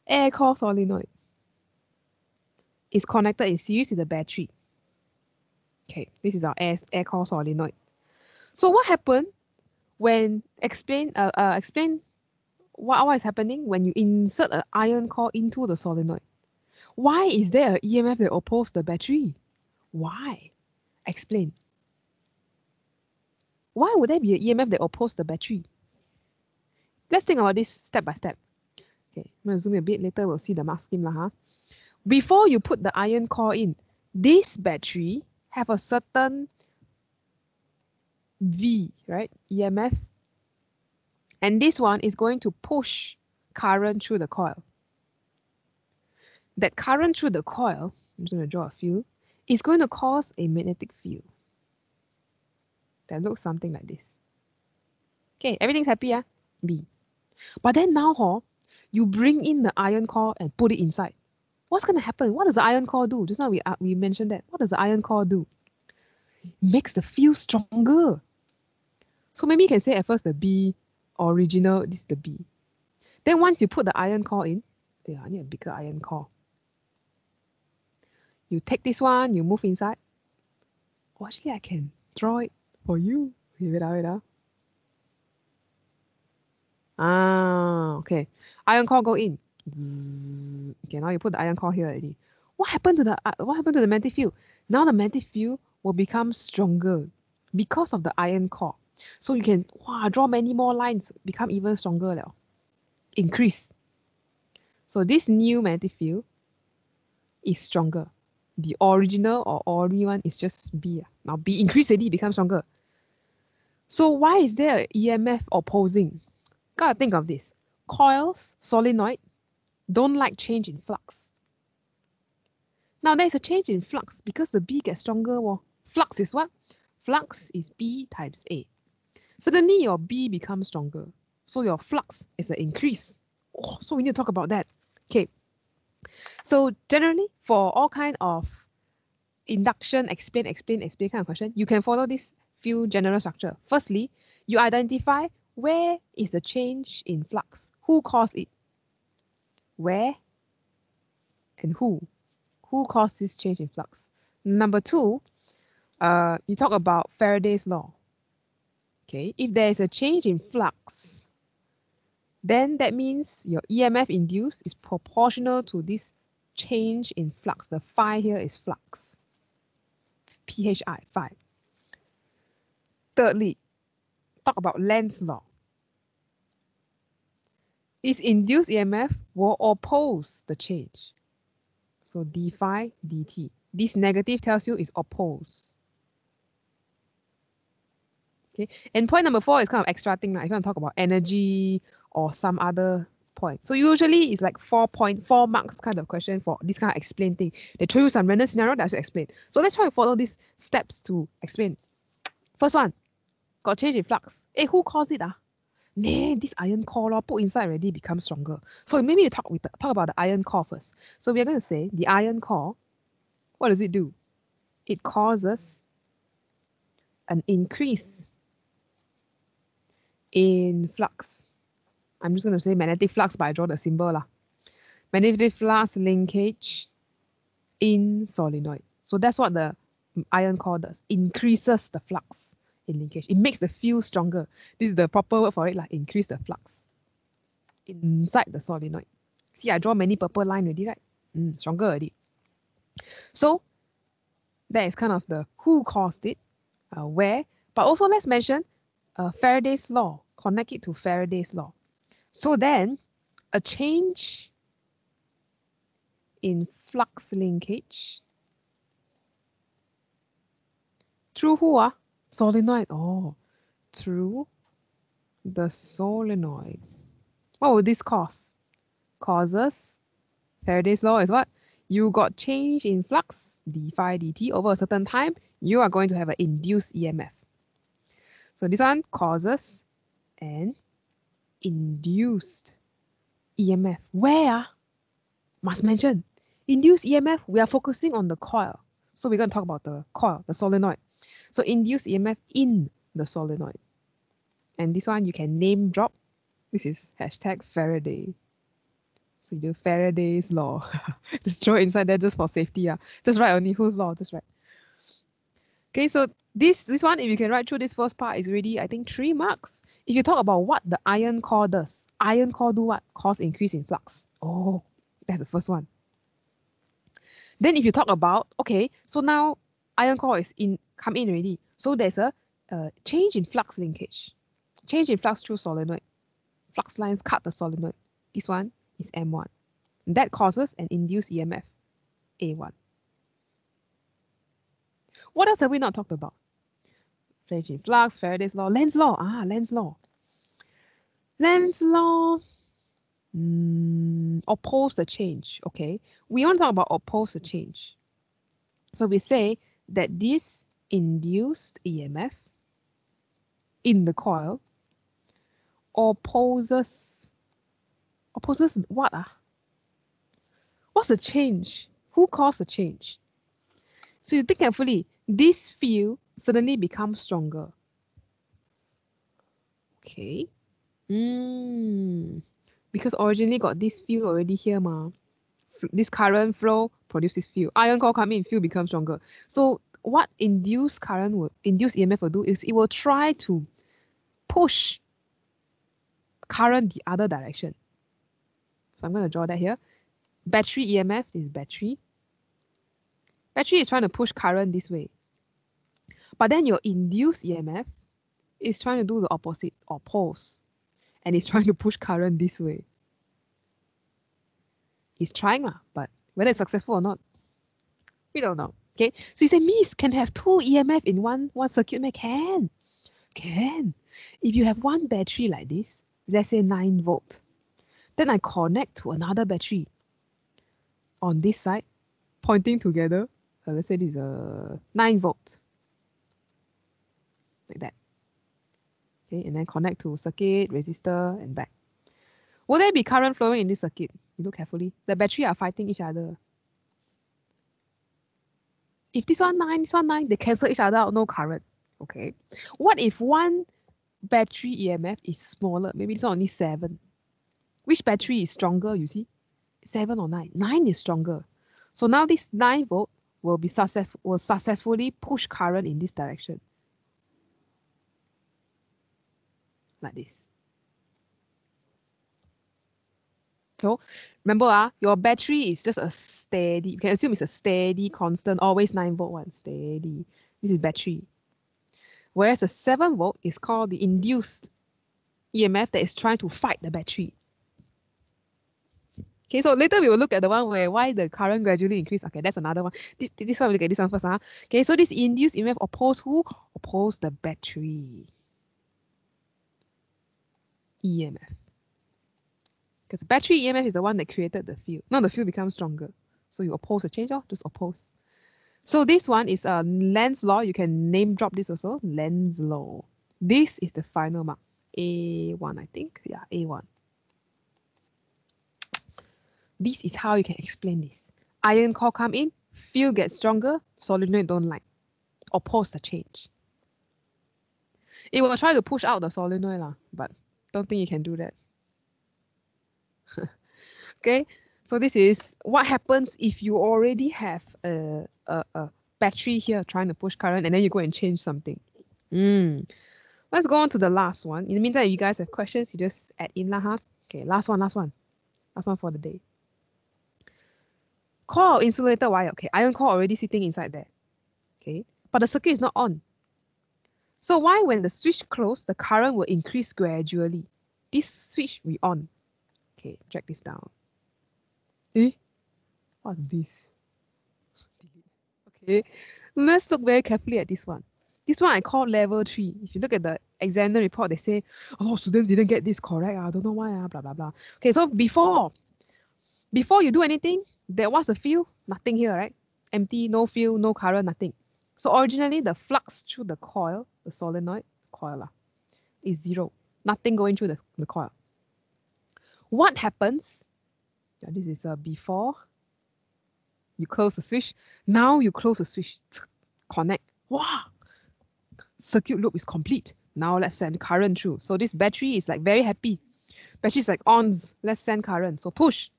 air core solenoid is connected in series with the battery. Okay, this is our air core solenoid. So what happened when explain what is happening when you insert an iron core into the solenoid? Why is there an EMF that opposes the battery? Why? Explain. Why would there be an EMF that opposes the battery? Let's think about this step by step. Okay, I'm going to zoom a bit later, we'll see the mass scheme. Before you put the iron core in, this battery have a certain V, right? EMF. And this one is going to push current through the coil. That current through the coil, I'm just going to draw a few, is going to cause a magnetic field that looks something like this. Okay, everything's happy, yeah? B. But then now, you bring in the iron core and put it inside. What's going to happen? What does the iron core do? Just now we mentioned that. What does the iron core do? It makes the field stronger. So maybe you can say at first the B, original, this is the B. Then once you put the iron core in, yeah, I need a bigger iron core. You take this one, you move inside. Oh, actually, I can draw it for you. Wait. Okay. Iron core go in. Okay, now you put the iron core here already. What happened to the magnetic field? Now the magnetic field will become stronger because of the iron core. So you can draw many more lines, become even stronger now. Increase. So this new magnetic field is stronger. The original or ori one is just B. Now B increase already, become stronger. So why is there an EMF opposing? Gotta think of this. Coils, solenoid, don't like change in flux. Now there's a change in flux because the B gets stronger. Well, flux is what? Flux is B times A. Suddenly your B becomes stronger. So your flux is an increase. Oh, so we need to talk about that. Okay. So generally for all kind of induction, explain kind of question, you can follow this few general structure. Firstly, you identify where is the change in flux. Who caused it? Where and who? Who caused this change in flux? Number two, you talk about Faraday's law. Okay, if there is a change in flux, then that means your EMF induced is proportional to this change in flux. The phi here is flux. PHI, phi. Thirdly, talk about Lenz's law. This induced EMF will oppose the change. So d phi dt. This negative tells you is opposed. Okay, and point number 4 is kind of extra thing. If you want to talk about energy or some other point. So usually it's like 4.4 marks kind of question for this kind of explain thing. They throw you some random scenario that I should explain. So let's try to follow these steps to explain. First one, got change in flux. Who caused it? This iron core put inside already becomes stronger. So maybe we talk about the iron core first. So we are going to say the iron core, what does it do? It causes an increase in flux. I'm just going to say magnetic flux, but I draw the symbol. Magnetic flux linkage in solenoid. So that's what the iron core does. Increases the flux in linkage. It makes the field stronger. This is the proper word for it, increase the flux inside the solenoid. See, I draw many purple line already, right? Stronger already. So that is kind of the who caused it, where. But also let's mention Faraday's law. Connect it to Faraday's law. So then a change in flux linkage through who? Solenoid. Oh, through the solenoid. What would this cause? Causes, Faraday's law is what? You got change in flux, d phi dt, over a certain time, you are going to have an induced EMF. So this one causes an induced EMF. Where? Must mention. Induced EMF, we are focusing on the coil. So we're going to talk about the coil, the solenoid. So induced EMF in the solenoid. And this one you can name drop. This is hashtag Faraday. So you do Faraday's law. Just throw it inside there just for safety. Yeah. Just write only whose law, just write. Okay, so this one, if you can write through this first part, is already, I think, 3 marks. If you talk about what the iron core does, iron core do what? Cause increase in flux. Oh, that's the first one. Then if you talk about, okay, so now iron core is come in already. So there's a change in flux linkage. Change in flux through solenoid. Flux lines cut the solenoid. This one is M1. And that causes an induced EMF, A1. What else have we not talked about? Change in flux, Faraday's law, Lenz's law. Lenz's law. Lenz's law oppose the change. Okay, we want to talk about oppose the change. So we say that this induced EMF in the coil opposes what? What's the change? Who caused the change? So you think carefully. This field suddenly becomes stronger. Okay. Because originally got this field already here, ma. This current flow produces field. Iron core come in, field becomes stronger. So what induced EMF will do is it will try to push current the other direction. So I'm going to draw that here. Battery EMF is battery. Battery is trying to push current this way. But then your induced EMF is trying to do the opposite, oppose. And it's trying to push current this way. It's trying, but whether it's successful or not, we don't know. Okay, so you say, Miss, can have 2 EMF in one circuit? Can. If you have one battery like this, let's say 9 volt, then I connect to another battery on this side, pointing together. So let's say this is a 9 volt, like that. Okay, and then connect to circuit, resistor, and back. Will there be current flowing in this circuit? You look carefully. The battery are fighting each other. If this one 9, they cancel each other out, no current. Okay. What if one battery EMF is smaller? Maybe it's only 7. Which battery is stronger, you see? 7 or 9? 9 is stronger. So now this 9 volt will successfully push current in this direction. Like this. So remember, your battery is just a steady, you can assume it's a steady, constant, always 9 volt one, steady. This is battery. Whereas the 7 volt is called the induced EMF that is trying to fight the battery. Okay, so later we will look at the one where why the current gradually increase. Okay, that's another one. This one, we look at this one first. Okay, so this induced EMF oppose who? Oppose the battery EMF. Because battery EMF is the one that created the field. Now the field becomes stronger. So you oppose the change, just oppose. So this one is a Lenz's law. You can name drop this also. Lenz's law. This is the final mark. A1, I think. Yeah, A1. This is how you can explain this. Iron core come in, field gets stronger, solenoid don't like. Oppose the change. It will try to push out the solenoid, but don't think you can do that. Okay, so this is what happens if you already have a battery here trying to push current and then you go and change something. Let's go on to the last one. In the meantime, if you guys have questions, you just add in lah. Okay, last one for the day. Core insulated wire. Okay, iron core already sitting inside there. Okay, but the circuit is not on. So why when the switch closed, the current will increase gradually? This switch we on. Okay, drag this down. What's this? Okay, let's look very carefully at this one. This one I call level 3. If you look at the examiner report, they say, oh, students didn't get this correct. I don't know why, blah, blah, blah. Okay, so before you do anything, there was a field, nothing here, right? Empty, no field, no current, nothing. So originally, the flux through the coil, the solenoid coil, is 0. Nothing going through the coil. What happens? This is before you close the switch. Now you close the switch, connect. Wow! Circuit loop is complete. Now let's send current through. So this battery is like very happy. Battery is like on. Let's send current. So push.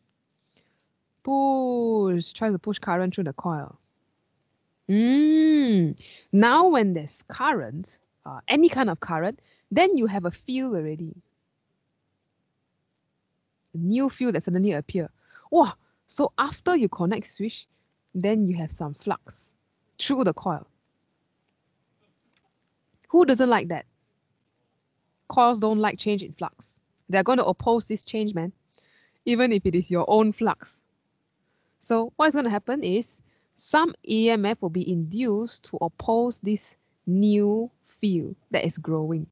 try to push current through the coil. Now when there's current, any kind of current, then you have a field already. A new field that suddenly appear. Wow! So after you connect switch, then you have some flux through the coil. Who doesn't like that? Coils don't like change in flux. They're going to oppose this change, man, even if it is your own flux. So what's going to happen is some EMF will be induced to oppose this new field that is growing.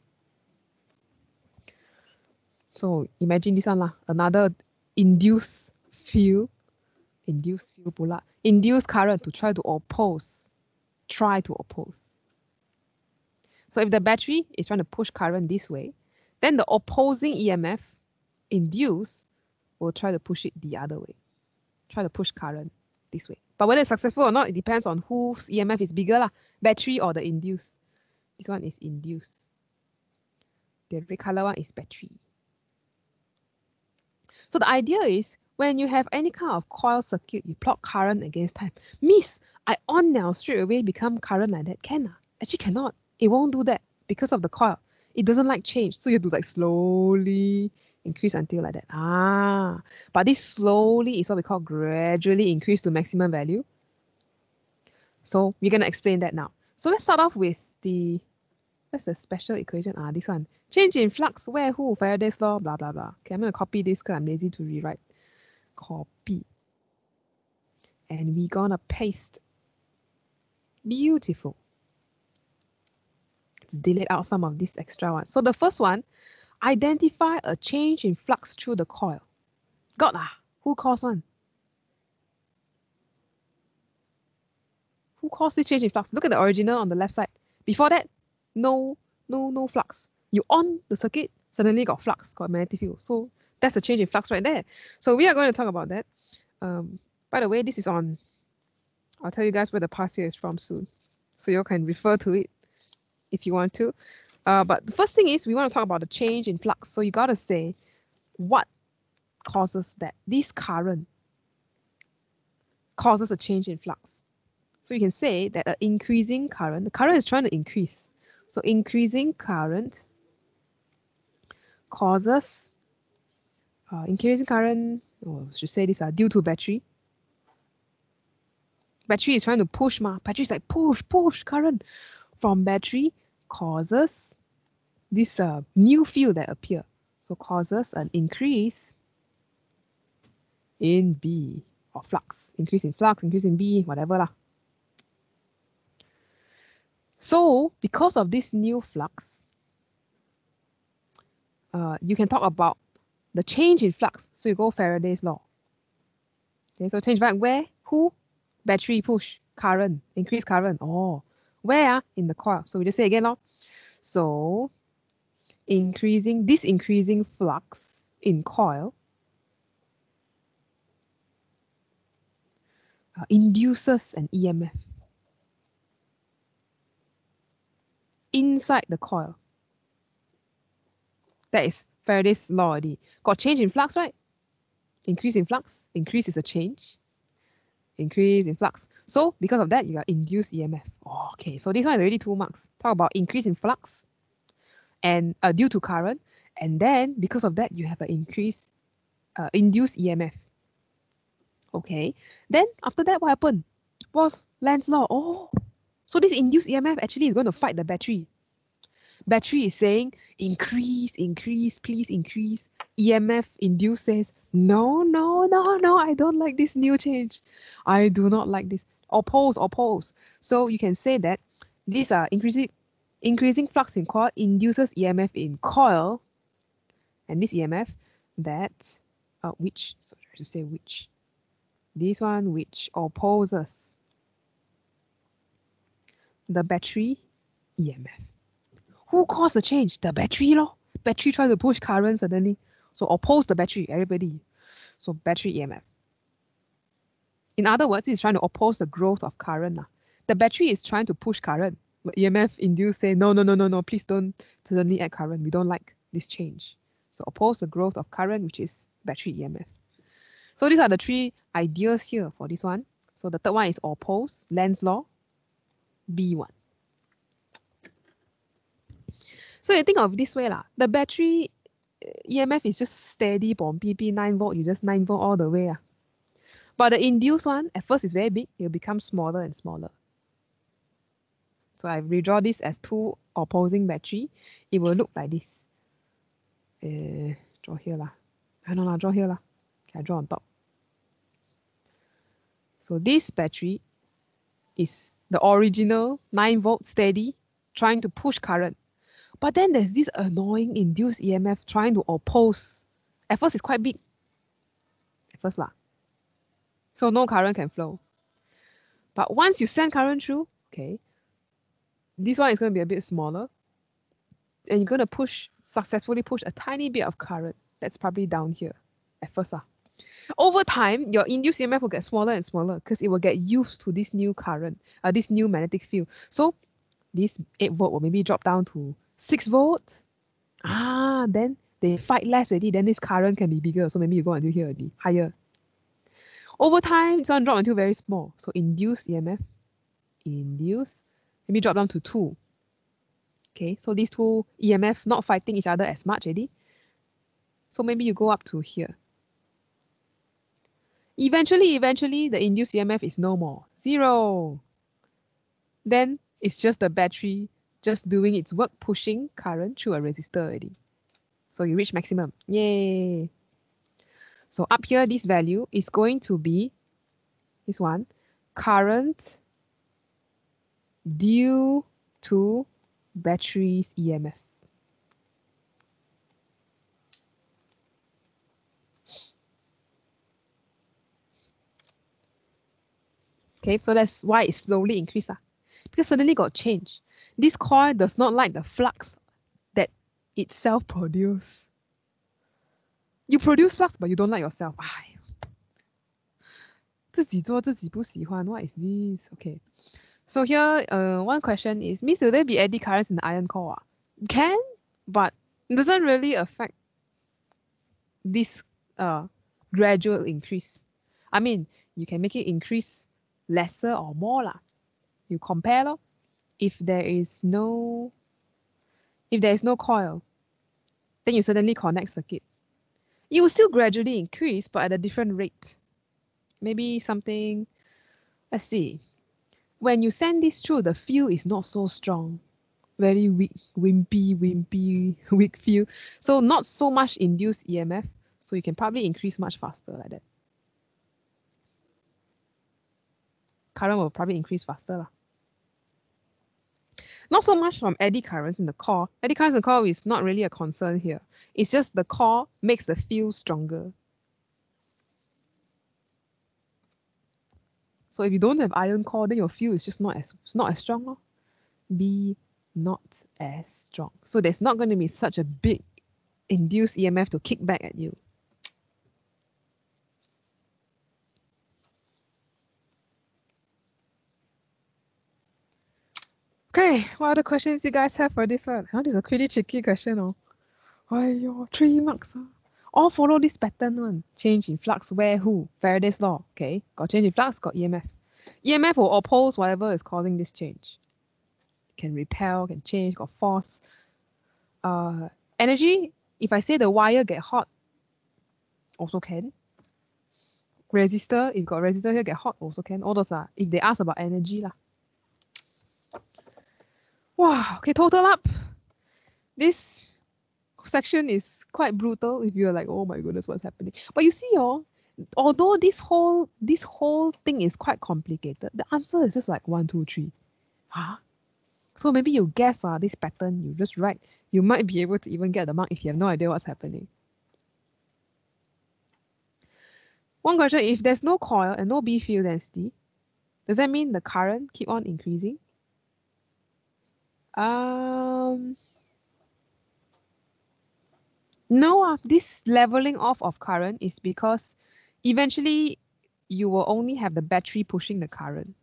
So imagine this one lah, another induced field pula, induced current to try to oppose. So if the battery is trying to push current this way, then the opposing EMF induced will try to push it the other way. Try to push current this way. But whether it's successful or not, it depends on whose EMF is bigger lah, battery or the induced. This one is induced. The red color one is battery. So the idea is when you have any kind of coil circuit, you plot current against time. Miss, I on now straight away become current like that. Can? Actually cannot. It won't do that because of the coil. It doesn't like change. So you have to like slowly increase until like that. But this slowly is what we call gradually increase to maximum value. So we're going to explain that now. So let's start off with what's the special equation? This one. Change in flux, where, who, Faraday's law, blah, blah, blah. Okay, I'm going to copy this because I'm lazy to rewrite. Copy. And we're going to paste. Beautiful. Let's delete out some of these extra ones. So the first one, identify a change in flux through the coil. Got who caused one? Who caused this change in flux? Look at the original on the left side. Before that, no flux. You on the circuit, suddenly got flux, got magnetic field. So that's the change in flux right there. So we are going to talk about that. By the way, this is on, I'll tell you guys where the past year is from soon. So you can refer to it if you want to. But the first thing is we want to talk about the change in flux. So you got to say what causes that. This current causes a change in flux. So you can say that an increasing current, the current is trying to increase. So increasing current causes, increasing current, I should say this, due to battery. Battery is trying to push, battery is like push current from battery causes this new field that appear. So causes an increase in B or flux. Increase in flux, increase in B, whatever lah. So because of this new flux, you can talk about the change in flux. So you go Faraday's law. Okay, so change back where? Who? Battery push, current, increase current. Where? In the coil. So we just say again, law. So increasing flux in coil induces an EMF inside the coil. That is Faraday's law already. Got change in flux, right? Increase in flux. Increase is a change. Increase in flux. So because of that, you got induced EMF. Okay, so this one is already 2 marks. Talk about increase in flux and due to current. And then because of that, you have an increase, induced EMF. Okay, then after that, what happened? Was Lenz's law. So this induced EMF actually is going to fight the battery. Battery is saying, increase, please increase. EMF induced says, no, I don't like this new change. I do not like this. Oppose. So you can say that these are increasing flux in coil induces EMF in coil. And this EMF that, this one which opposes the battery EMF. Who caused the change? The battery law. Battery tries to push current suddenly. So oppose the battery, everybody. So battery EMF. In other words, it's trying to oppose the growth of current. The battery is trying to push current. But EMF induced say, no, please don't suddenly add current. We don't like this change. So oppose the growth of current, which is battery EMF. So these are the 3 ideas here for this one. So the third one is oppose, Lenz's law, B1. So you think of this way lah. The battery EMF is just steady, bomb PP 9 volt, you just 9 volt all the way. But the induced one, at first is very big, it will become smaller and smaller. So I redraw this as two opposing battery. It will look like this. Draw here lah. No, draw here lah. Okay, I draw on top. So this battery is the original 9 volt steady, trying to push current. But then there's this annoying induced EMF trying to oppose. At first it's quite big. At first lah. So no current can flow. But once you send current through, okay, this one is going to be a bit smaller. And you're going to successfully push a tiny bit of current. That's probably down here at first lah. Over time, your induced EMF will get smaller and smaller because it will get used to this new current, this new magnetic field. So this 8 volt will maybe drop down to 6 volts. Then they fight less already. Then this current can be bigger. So maybe you go until here already, higher. Over time, it's going to drop until very small. So induced EMF, maybe drop down to 2. Okay, so these two EMF not fighting each other as much already. So maybe you go up to here. Eventually, the induced EMF is no more. 0. Then it's just the battery just doing its work, pushing current through a resistor already. So you reach maximum. Yay! So up here, this value is going to be this one, current due to battery's EMF. Okay, so that's why it slowly increased. Because suddenly got change. This coil does not like the flux that itself produces. You produce flux, but you don't like yourself. 自己做自己不喜欢. What is this? Okay. So here, one question is, Miss, will there be eddy currents in the iron core? Can, but it doesn't really affect this gradual increase. I mean, you can make it increase lesser or more lah. You compare lor. If there is no coil, then you suddenly connect circuit. It will still gradually increase, but at a different rate. Maybe something, let's see. When you send this through, the field is not so strong. Very weak, wimpy, weak field. So not so much induced EMF. So you can probably increase much faster like that. Current will probably increase faster lah. Not so much from eddy currents in the core. Eddy currents in the core is not really a concern here. It's just the core makes the field stronger. So if you don't have iron core, then your field is just not as strong. Lor. Be not as strong. So there's not going to be such a big induced EMF to kick back at you. Okay, what other questions you guys have for this one? This is a pretty tricky question. Oh, 3 marks. All follow this pattern one. Change in flux, where, who? Faraday's law. Okay, got change in flux, got EMF. EMF will oppose whatever is causing this change. Can repel, can change, got force. Energy, if I say the wire get hot, also can. Resistor, if got resistor here get hot, also can. All those are, if they ask about energy lah. Wow, okay, total up. This section is quite brutal if you're like, oh my goodness, what's happening? But you see, although this whole thing is quite complicated, the answer is just like 1, 2, 3. So maybe you guess this pattern, you just write. You might be able to even get the mark if you have no idea what's happening. One question, if there's no coil and no B field density, does that mean the current keep on increasing? No, this leveling off of current is because eventually you will only have the battery pushing the current.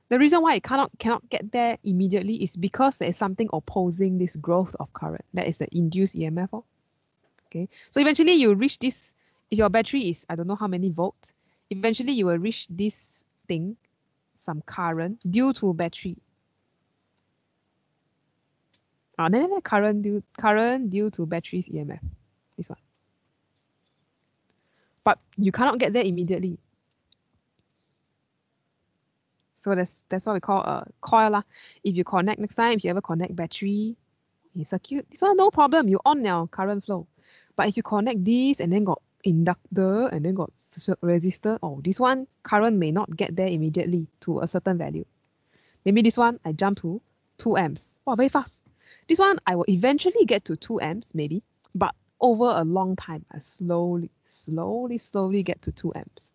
The reason why it cannot get there immediately is because there is something opposing this growth of current. That is the induced EMF. Okay, so eventually you reach this if your battery is, I don't know how many volts, eventually you will reach this thing, some current due to battery. No, current due to battery's EMF. This one. But you cannot get there immediately. So that's what we call a coil lah. If you connect next time, if you ever connect battery in circuit, this one no problem. You on now current flow. But if you connect this and then got inductor and then got resistor, oh, this one current may not get there immediately to a certain value. Maybe this one I jump to 2 amps. Wow, very fast. This one I will eventually get to 2 amps maybe, but over a long time I slowly get to 2 amps.